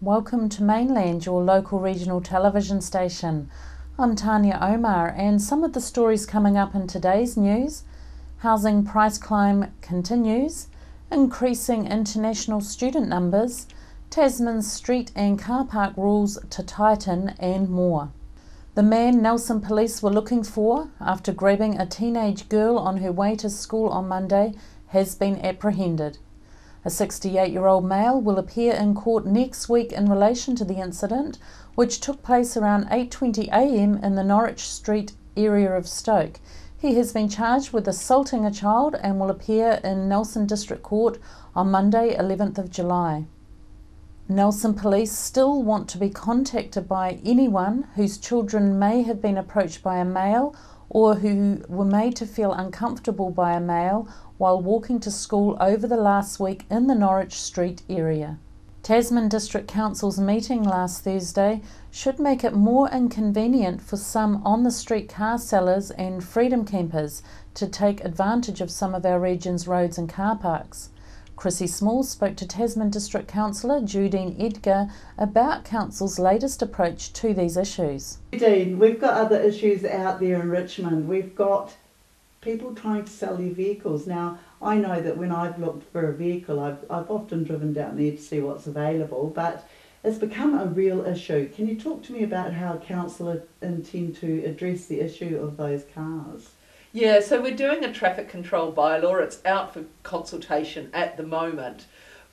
Welcome to Mainland, your local regional television station. I'm Tanya Omar, and some of the stories coming up in today's news: housing price climb continues, increasing international student numbers, Tasman's street and car park rules to tighten, and more. The man Nelson police were looking for after grabbing a teenage girl on her way to school on Monday has been apprehended. A 68-year-old male will appear in court next week in relation to the incident, which took place around 8:20 a.m. in the Norwich Street area of Stoke. He has been charged with assaulting a child and will appear in Nelson District Court on Monday, 11th of July. Nelson police still want to be contacted by anyone whose children may have been approached by a male or who were made to feel uncomfortable by a male while walking to school over the last week in the Norwich Street area. Tasman District Council's meeting last Thursday should make it more inconvenient for some on-the-street car sellers and freedom campers to take advantage of some of our region's roads and car parks. Chrissy Small spoke to Tasman District Councillor Judine Edgar about Council's latest approach to these issues. Judine, we've got other issues out there in Richmond. We've got people trying to sell their vehicles. Now, I know that when I've looked for a vehicle, I've often driven down there to see what's available, but it's become a real issue. Can you talk to me about how Council intend to address the issue of those cars? Yeah, so we're doing a traffic control bylaw. It's out for consultation at the moment.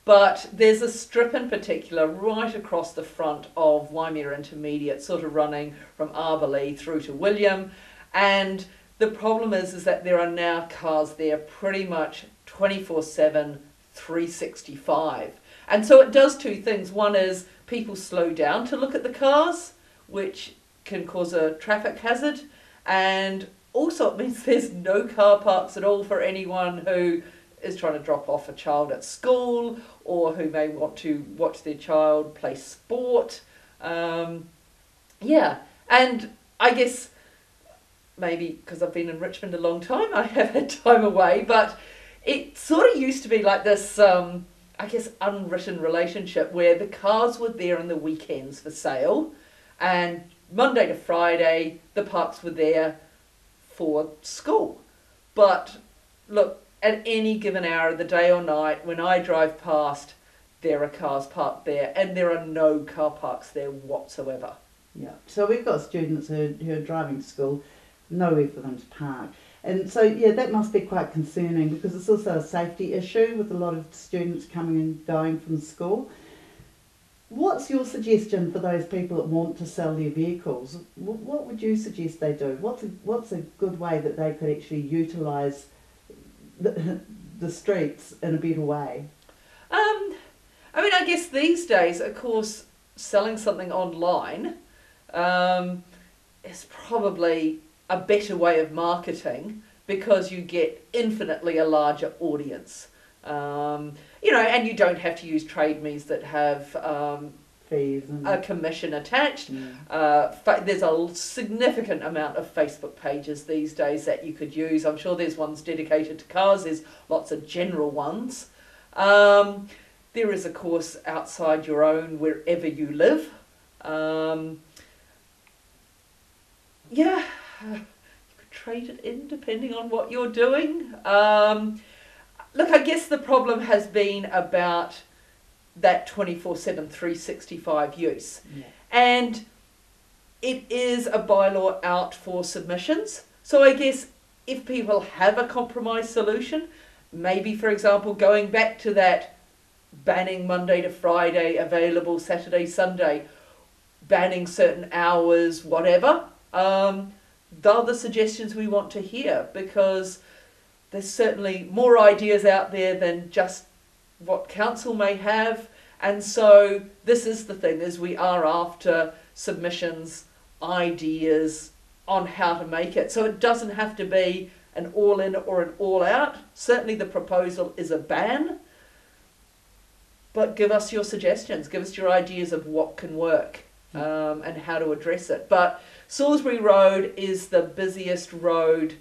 But there's a strip in particular right across the front of Waimea Intermediate, sort of running from Arborlee through to William. And the problem is that there are now cars there pretty much 24/7, 365. And so it does two things. One is people slow down to look at the cars, which can cause a traffic hazard. And also, it means there's no car parks at all for anyone who is trying to drop off a child at school or who may want to watch their child play sport. Yeah, and I guess maybe because I've been in Richmond a long time, I have had time away, but it sort of used to be like this, I guess, unwritten relationship where the cars were there on the weekends for sale, and Monday to Friday, the parks were there for school. But look, at any given hour of the day or night, when I drive past, there are cars parked there, and there are no car parks there whatsoever. Yeah, so we've got students who are driving to school, nowhere for them to park. And so, yeah, that must be quite concerning because it's also a safety issue with a lot of students coming and going from school. What's your suggestion for those people that want to sell their vehicles? What would you suggest they do? What's a good way that they could actually utilise the streets in a better way? I mean, I guess these days, of course, selling something online is probably a better way of marketing because you get infinitely a larger audience. You know, and you don't have to use trade me's that have fees and a commission attached. There's a significant amount of Facebook pages these days that you could use. I'm sure there's ones dedicated to cars. There's lots of general ones. There is, of course, outside your own, wherever you live. Yeah, you could trade it in depending on what you're doing. Look, I guess the problem has been about that 24/7, 365 use. Yeah. And it is a bylaw out for submissions. So I guess if people have a compromise solution, maybe, for example, going back to that banning Monday to Friday, available Saturday, Sunday, banning certain hours, whatever, they're the suggestions we want to hear because there's certainly more ideas out there than just what council may have, and so this is the thing, is we are after submissions, ideas on how to make it. So it doesn't have to be an all-in or an all-out. Certainly the proposal is a ban, but give us your suggestions, give us your ideas of what can work and how to address it. But Salisbury Road is the busiest road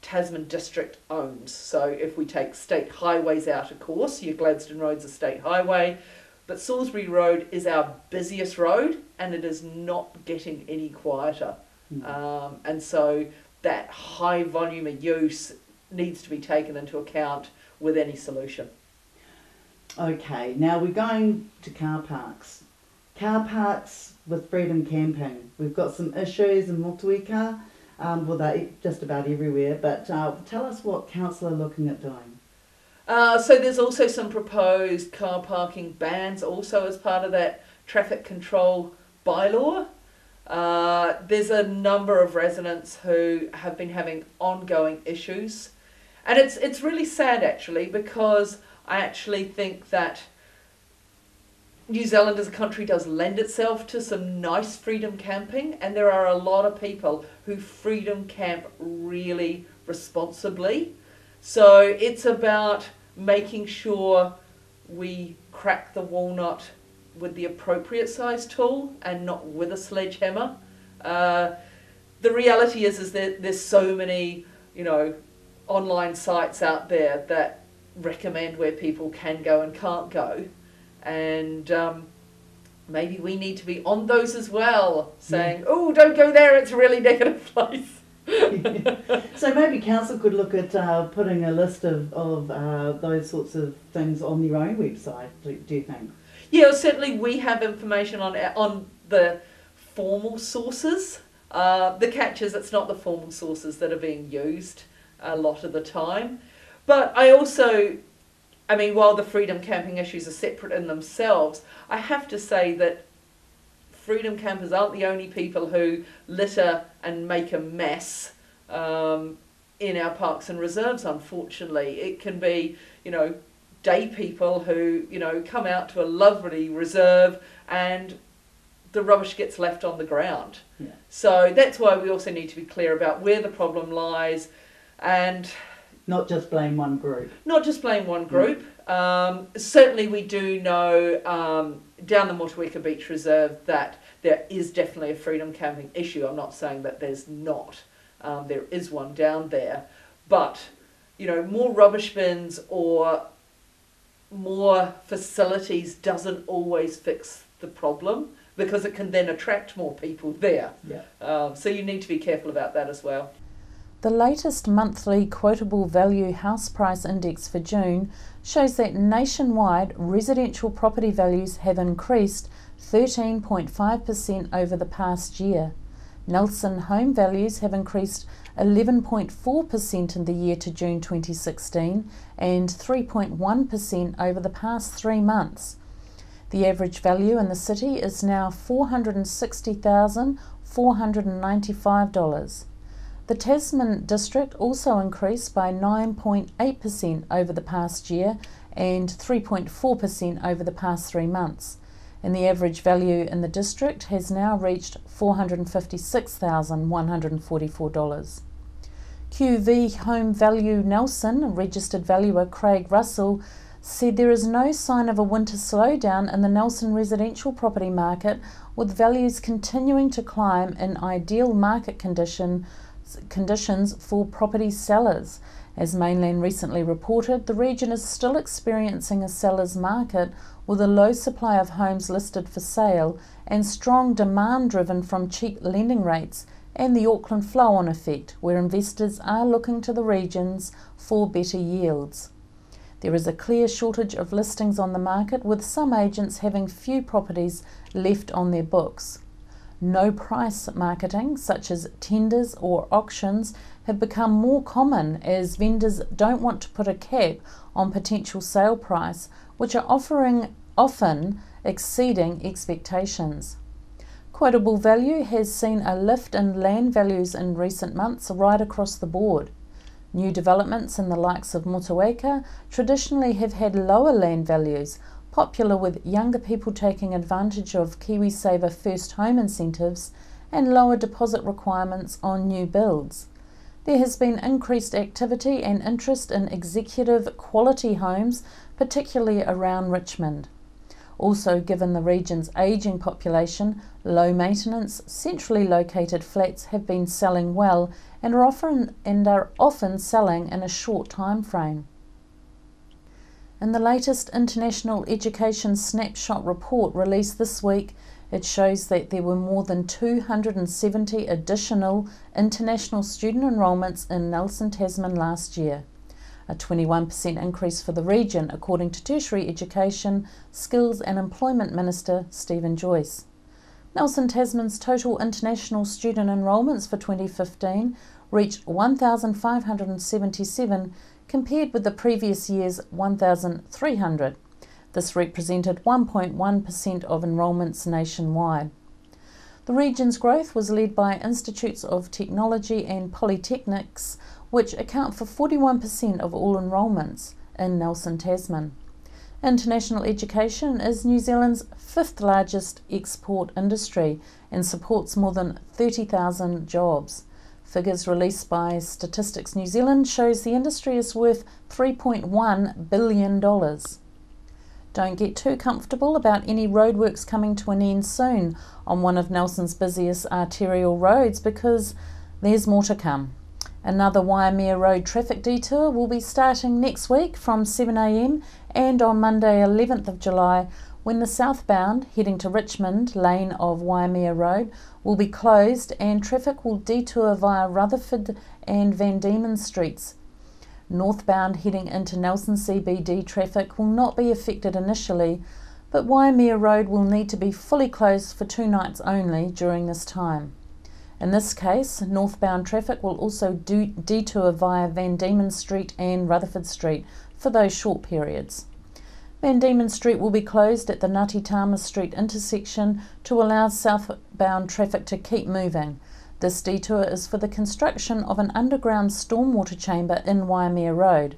Tasman District owns. So if we take state highways out, of course, your Gladstone Road's a state highway, But Salisbury Road is our busiest road, and it is not getting any quieter. And so that high volume of use needs to be taken into account with any solution. Okay, now we're going to car parks. Car parks with freedom camping. We've got some issues in Motueka, well, they're just about everywhere, but tell us what council are looking at doing. So there's also some proposed car parking bans also as part of that traffic control bylaw. There's a number of residents who have been having ongoing issues, and it's really sad actually, because I actually think that New Zealand as a country does lend itself to some nice freedom camping, and there are a lot of people who freedom camp really responsibly. So it's about making sure we crack the walnut with the appropriate size tool and not with a sledgehammer. The reality is that there's so many, online sites out there that recommend where people can go and can't go, and maybe we need to be on those as well, saying, oh, don't go there, it's a really negative place. So maybe council could look at putting a list of those sorts of things on their own website, do you think? Yeah, certainly we have information on the formal sources. The catch is it's not the formal sources that are being used a lot of the time. But I also, while the freedom camping issues are separate in themselves, I have to say that freedom campers aren't the only people who litter and make a mess in our parks and reserves, unfortunately. It can be, day people who, come out to a lovely reserve and the rubbish gets left on the ground. Yeah. So that's why we also need to be clear about where the problem lies, and not just blame one group. Not just blame one group. Certainly we do know down the Motueka Beach Reserve that there is definitely a freedom camping issue. I'm not saying that there's not. There is one down there. But, more rubbish bins or more facilities doesn't always fix the problem, because it can then attract more people there. Yeah. So you need to be careful about that as well. The latest monthly quotable value house price index for June shows that nationwide residential property values have increased 13.5% over the past year. Nelson home values have increased 11.4% in the year to June 2016 and 3.1% over the past 3 months. The average value in the city is now $460,495. The Tasman district also increased by 9.8% over the past year and 3.4% over the past 3 months. And the average value in the district has now reached $456,144. QV Home Value Nelson registered valuer Craig Russell said there is no sign of a winter slowdown in the Nelson residential property market, with values continuing to climb in ideal market conditions for property sellers. As Mainland recently reported, the region is still experiencing a seller's market with a low supply of homes listed for sale and strong demand driven from cheap lending rates and the Auckland flow-on effect, where investors are looking to the regions for better yields. There is a clear shortage of listings on the market, with some agents having few properties left on their books. No price marketing, such as tenders or auctions, have become more common as vendors don't want to put a cap on potential sale price, which are often exceeding expectations. Quotable value has seen a lift in land values in recent months right across the board. New developments in the likes of Motueka traditionally have had lower land values, popular with younger people taking advantage of KiwiSaver first home incentives and lower deposit requirements on new builds. There has been increased activity and interest in executive quality homes, particularly around Richmond. Also, given the region's ageing population, low maintenance, centrally located flats have been selling well and are often selling in a short time frame. In the latest International Education Snapshot report released this week, it shows that there were more than 270 additional international student enrolments in Nelson, Tasman last year, a 21% increase for the region, according to Tertiary Education, Skills and Employment Minister Stephen Joyce. Nelson, Tasman's total international student enrolments for 2015 reached 1,577 compared with the previous year's 1,300. This represented 1.1% of enrolments nationwide. The region's growth was led by institutes of technology and polytechnics, which account for 41% of all enrolments in Nelson, Tasman. International education is New Zealand's fifth largest export industry and supports more than 30,000 jobs. Figures released by Statistics New Zealand shows the industry is worth $3.1 billion. Don't get too comfortable about any roadworks coming to an end soon on one of Nelson's busiest arterial roads, because there's more to come. Another Waimea Road traffic detour will be starting next week from 7 a.m. and on Monday 11th of July, when the southbound heading to Richmond lane of Waimea Road will be closed and traffic will detour via Rutherford and Van Diemen Streets. Northbound heading into Nelson CBD traffic will not be affected initially, but Waimea Road will need to be fully closed for 2 nights only during this time. In this case, northbound traffic will also detour via Van Diemen Street and Rutherford Street for those short periods. Van Diemen Street will be closed at the Ngāti Street intersection to allow southbound traffic to keep moving. This detour is for the construction of an underground stormwater chamber in Waimea Road.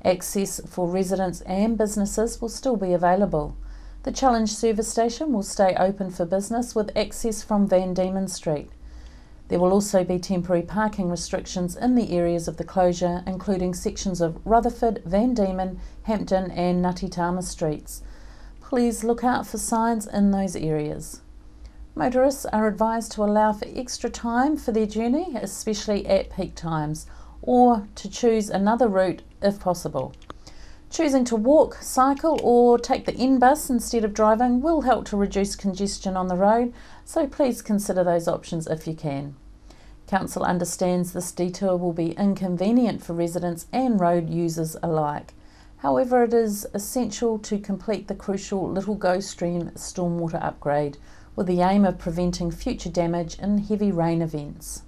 Access for residents and businesses will still be available. The Challenge service station will stay open for business with access from Van Diemen Street. There will also be temporary parking restrictions in the areas of the closure, including sections of Rutherford, Van Diemen, Hampton and Ngāti Streets. Please look out for signs in those areas. Motorists are advised to allow for extra time for their journey, especially at peak times, or to choose another route if possible. Choosing to walk, cycle or take the N bus instead of driving will help to reduce congestion on the road, so please consider those options if you can. Council understands this detour will be inconvenient for residents and road users alike. However, it is essential to complete the crucial Little Go Stream stormwater upgrade with the aim of preventing future damage in heavy rain events.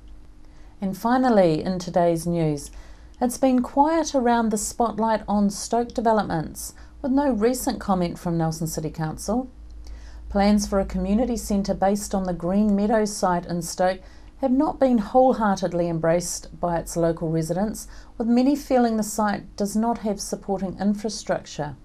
And finally, in today's news, it's been quiet around the spotlight on Stoke developments, with no recent comment from Nelson City Council. Plans for a community centre based on the Green Meadows site in Stoke have not been wholeheartedly embraced by its local residents, with many feeling the site does not have supporting infrastructure.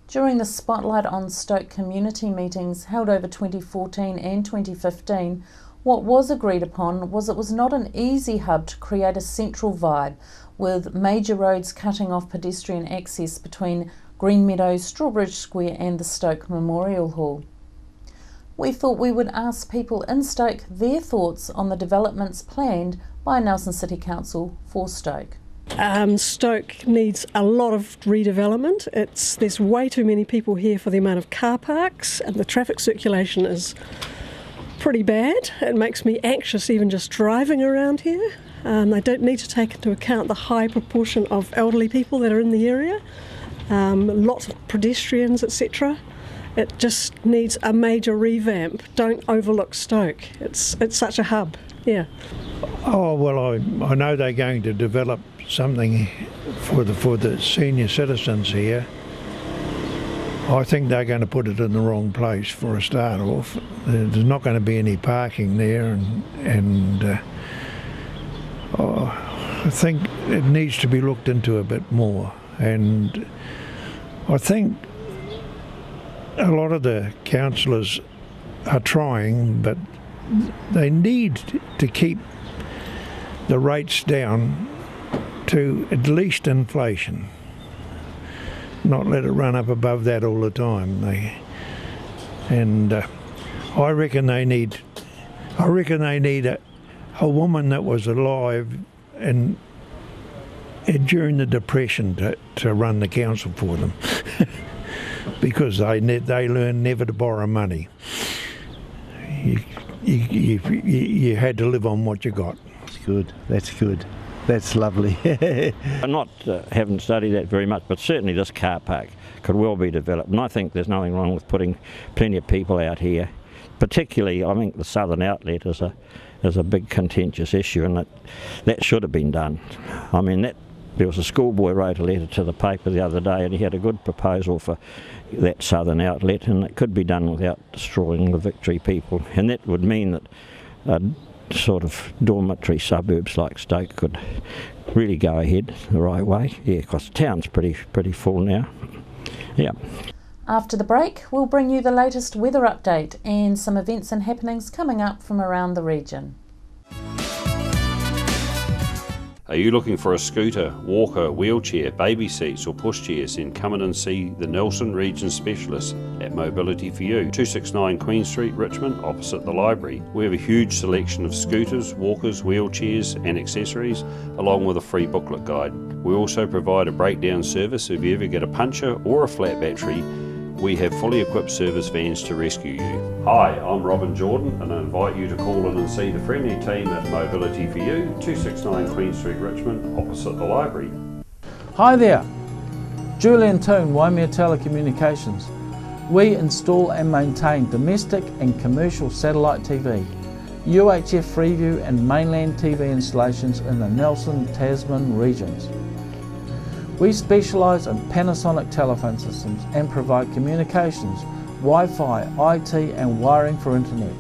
During the Spotlight on Stoke community meetings held over 2014 and 2015, what was agreed upon was it was not an easy hub to create a central vibe, with major roads cutting off pedestrian access between Green Meadows, Strawbridge Square and the Stoke Memorial Hall. We thought we would ask people in Stoke their thoughts on the developments planned by Nelson City Council for Stoke. Stoke needs a lot of redevelopment. There's way too many people here for the amount of car parks, and the traffic circulation is pretty bad. It makes me anxious even just driving around here. They don't need to take into account the high proportion of elderly people that are in the area, lots of pedestrians, etc. It just needs a major revamp. Don't overlook Stoke. It's such a hub. Yeah. Oh well, I know they're going to develop something for the senior citizens here. I think they're going to put it in the wrong place for a start off. There's not going to be any parking there, and I think it needs to be looked into a bit more. And I think a lot of the councillors are trying, but they need to keep the rates down to at least inflation. Not let it run up above that all the time. I reckon they need a woman that was alive and during the Depression to run the council for them because they learned never to borrow money. You had to live on what you got. That's good. That's good. That's lovely. Haven't studied that very much, but certainly this car park could well be developed, and I think there's nothing wrong with putting plenty of people out here. Particularly, I think the southern outlet is a big contentious issue, and that should have been done. I mean, there was a schoolboy wrote a letter to the paper the other day, and he had a good proposal for that southern outlet, and it could be done without destroying the Victory people, and that would mean that sort of dormitory suburbs like Stoke could really go ahead the right way. Yeah, because the town's pretty full now. Yeah. After the break, we'll bring you the latest weather update and some events and happenings coming up from around the region. Are you looking for a scooter, walker, wheelchair, baby seats or pushchairs? Then come in and see the Nelson Region Specialist at Mobility for You, 269 Queen Street, Richmond, opposite the library. We have a huge selection of scooters, walkers, wheelchairs and accessories, along with a free booklet guide. We also provide a breakdown service if you ever get a puncture or a flat battery. We have fully equipped service vans to rescue you. Hi, I'm Robin Jordan, and I invite you to call in and see the friendly team at Mobility for You, 269 Queen Street, Richmond, opposite the library. Hi there, Julian Toon, Waimea Telecommunications. We install and maintain domestic and commercial satellite TV, UHF Freeview and Mainland TV installations in the Nelson, Tasman regions. We specialise in Panasonic telephone systems and provide communications, Wi-Fi, IT and wiring for internet,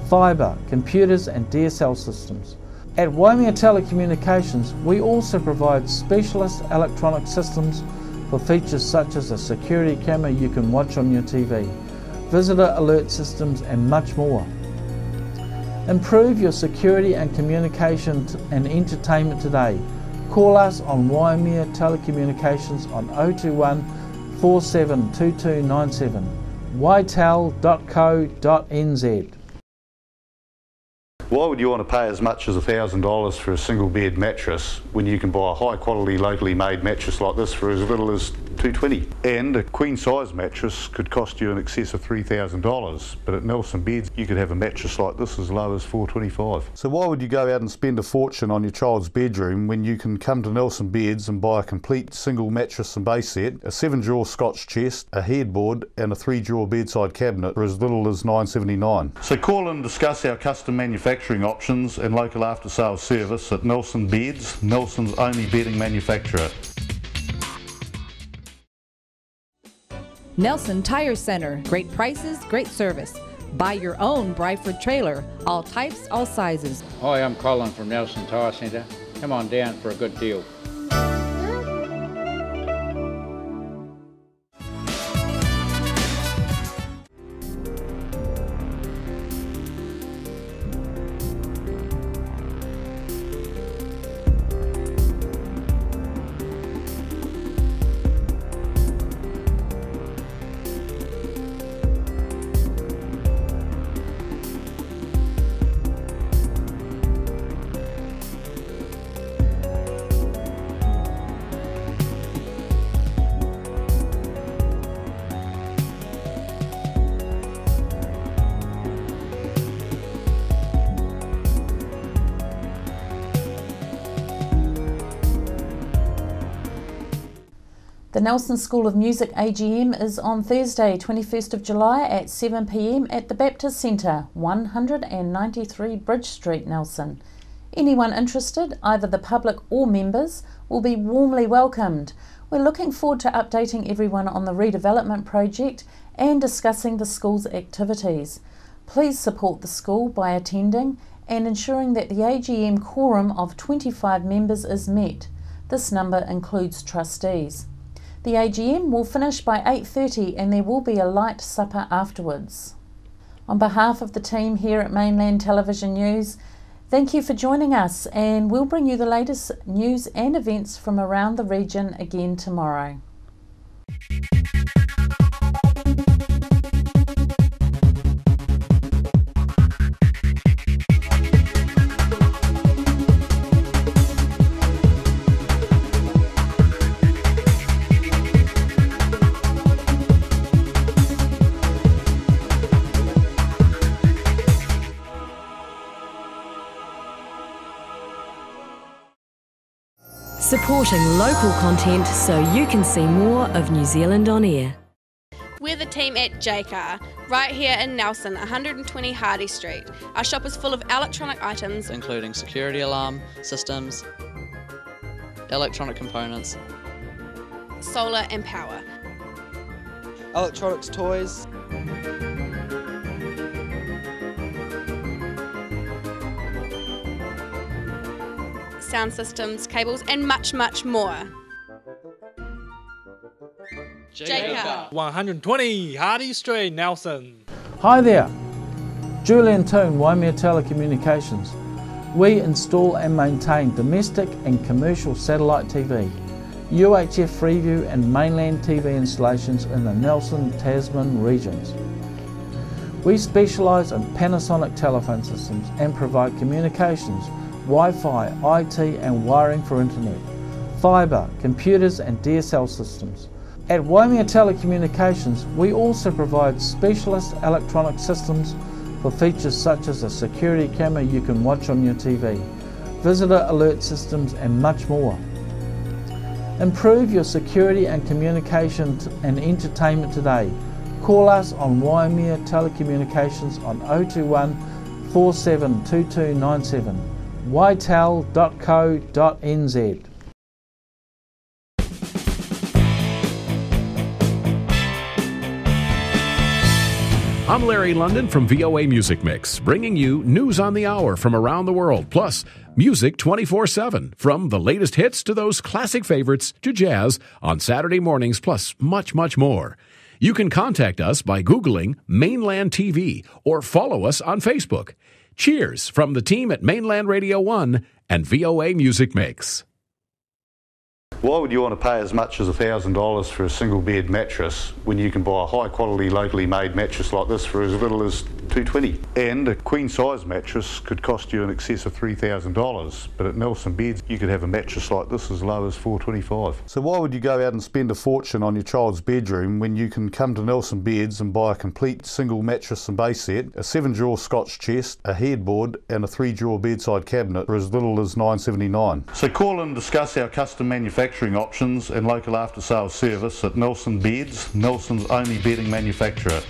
fibre, computers and DSL systems. At Waimea Telecommunications, we also provide specialist electronic systems for features such as a security camera you can watch on your TV, visitor alert systems and much more. Improve your security and communication and entertainment today. Call us on Waimea Telecommunications on 021 472297, ytel.co.nz. Why would you want to pay as much as $1,000 for a single bed mattress when you can buy a high quality locally made mattress like this for as little as $220? And a queen size mattress could cost you in excess of $3,000, but at Nelson Beds you could have a mattress like this as low as $425. So why would you go out and spend a fortune on your child's bedroom when you can come to Nelson Beds and buy a complete single mattress and base set, a 7-drawer Scotch chest, a headboard and a 3-drawer bedside cabinet for as little as $979. So call and discuss our custom manufacturing options and local after sales service at Nelson Beds, Nelson's only bedding manufacturer. Nelson Tire Center, great prices, great service. Buy your own Bryford trailer, all types, all sizes. Hi, I'm Colin from Nelson Tire Centre. Come on down for a good deal. The Nelson School of Music AGM is on Thursday, 21st of July at 7 p.m. at the Baptist Centre, 193 Bridge Street, Nelson. Anyone interested, either the public or members, will be warmly welcomed. We're looking forward to updating everyone on the redevelopment project and discussing the school's activities. Please support the school by attending and ensuring that the AGM quorum of 25 members is met. This number includes trustees. The AGM will finish by 8:30 and there will be a light supper afterwards. On behalf of the team here at Mainland Television News, thank you for joining us, and we'll bring you the latest news and events from around the region again tomorrow. supporting local content so you can see more of New Zealand on air. We're the team at JCar, right here in Nelson, 120 Hardy Street. Our shop is full of electronic items, including security alarm systems, electronic components, solar and power, electronics toys, sound systems, cables, and much, much more. JCar. 120 Hardy Street, Nelson. Hi there, Julian Toon, Waimea Telecommunications. We install and maintain domestic and commercial satellite TV, UHF Freeview and Mainland TV installations in the Nelson, Tasman regions. We specialise in Panasonic telephone systems and provide communications, Wi-Fi, IT and wiring for internet, fibre, computers and DSL systems. At Waimea Telecommunications, we also provide specialist electronic systems for features such as a security camera you can watch on your TV, visitor alert systems and much more. Improve your security and communication and entertainment today. Call us on Waimea Telecommunications on 021 472297, ytel.co.nz. I'm Larry London from VOA Music Mix, bringing you news on the hour from around the world, plus music 24/7, from the latest hits to those classic favorites to jazz on Saturday mornings, plus much, much more. You can contact us by Googling Mainland TV or follow us on Facebook. Cheers from the team at Mainland Radio 1 and VOA Music Mix. Why would you want to pay as much as $1,000 for a single bed mattress when you can buy a high quality locally made mattress like this for as little as $220? And a queen size mattress could cost you in excess of $3,000, but at Nelson Beds you could have a mattress like this as low as $425. So why would you go out and spend a fortune on your child's bedroom when you can come to Nelson Beds and buy a complete single mattress and base set, a 7-drawer Scotch chest, a headboard and a 3-drawer bedside cabinet for as little as $979? So call and discuss our custom manufacturing options and local after sales service at Nelson Beds, Nelson's only bedding manufacturer.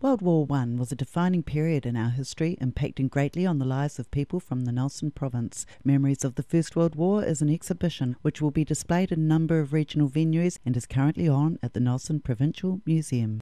World War I was a defining period in our history, impacting greatly on the lives of people from the Nelson province. Memories of the First World War is an exhibition which will be displayed in a number of regional venues and is currently on at the Nelson Provincial Museum.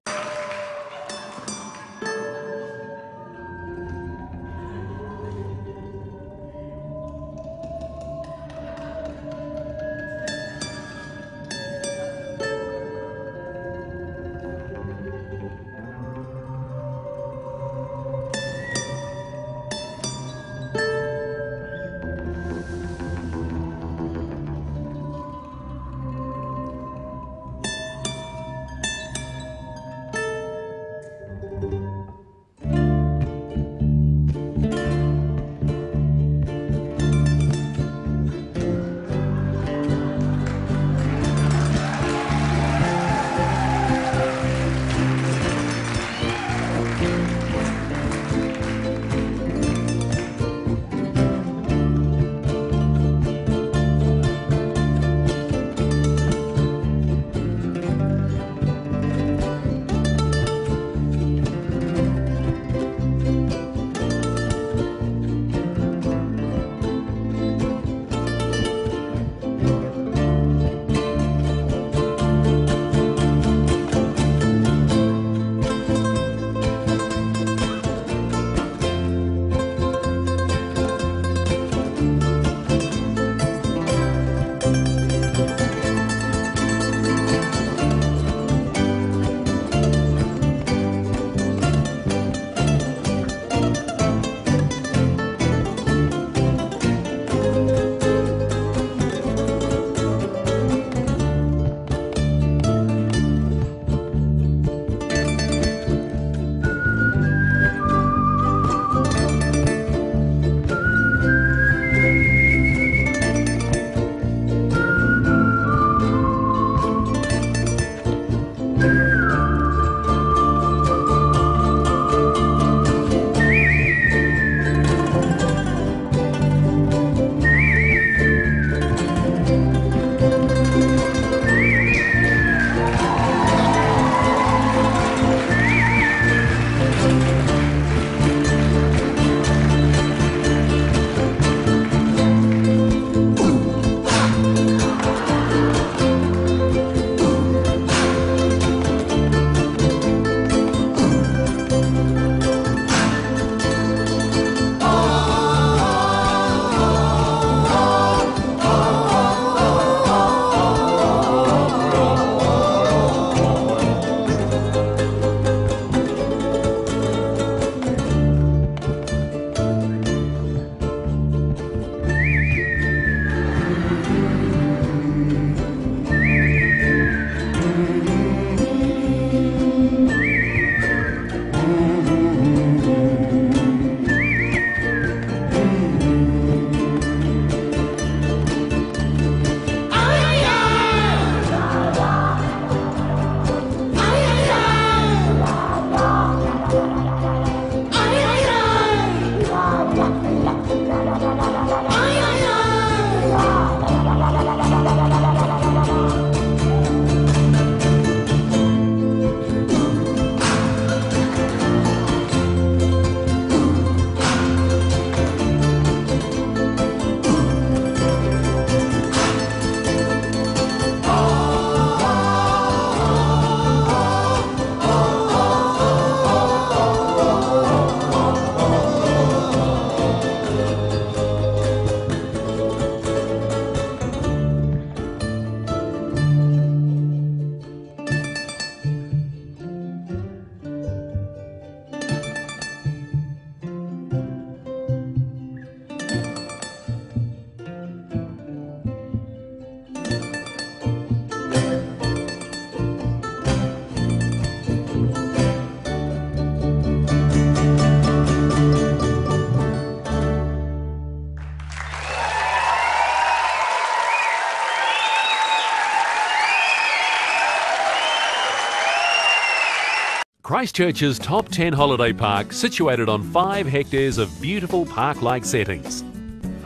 Christchurch's top 10 holiday park, situated on 5 hectares of beautiful park-like settings.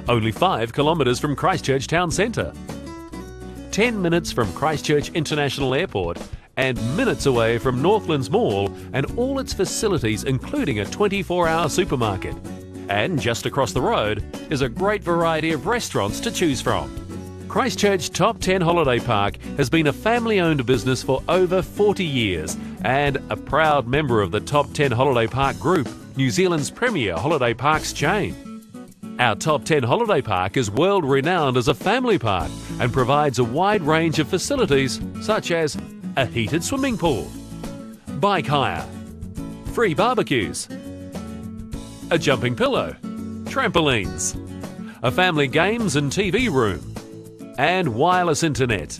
Only 5 kilometres from Christchurch town centre. 10 minutes from Christchurch International Airport and minutes away from Northlands Mall and all its facilities, including a 24-hour supermarket. And just across the road is a great variety of restaurants to choose from. Christchurch Top 10 Holiday Park has been a family-owned business for over 40 years and a proud member of the Top 10 Holiday Park Group, New Zealand's premier holiday parks chain. Our Top 10 Holiday Park is world-renowned as a family park and provides a wide range of facilities such as a heated swimming pool, bike hire, free barbecues, a jumping pillow, trampolines, a family games and TV room, and wireless internet.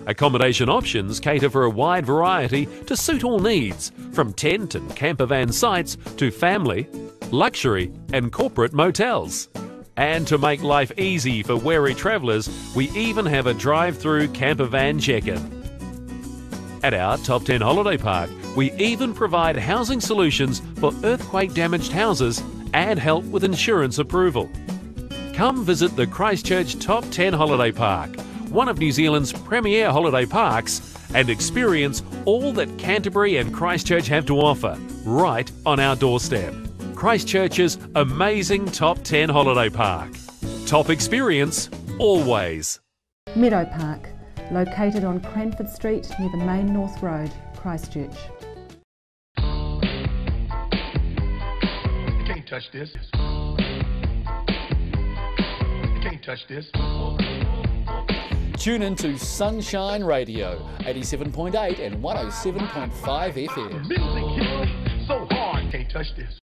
Accommodation options cater for a wide variety to suit all needs, from tent and camper van sites to family, luxury and corporate motels. And to make life easy for wary travellers, we even have a drive-through camper van check-in. At our Top 10 Holiday Park, we even provide housing solutions for earthquake-damaged houses and help with insurance approval. Come visit the Christchurch Top 10 Holiday Park, one of New Zealand's premier holiday parks, and experience all that Canterbury and Christchurch have to offer, right on our doorstep. Christchurch's amazing Top 10 Holiday Park. Top experience, always. Meadow Park, located on Cranford Street near the main North Road, Christchurch. You can't touch this. You can't touch this. Tune into Sunshine Radio, 87.8 and 107.5 FM. Music hits me so hard, can't touch this.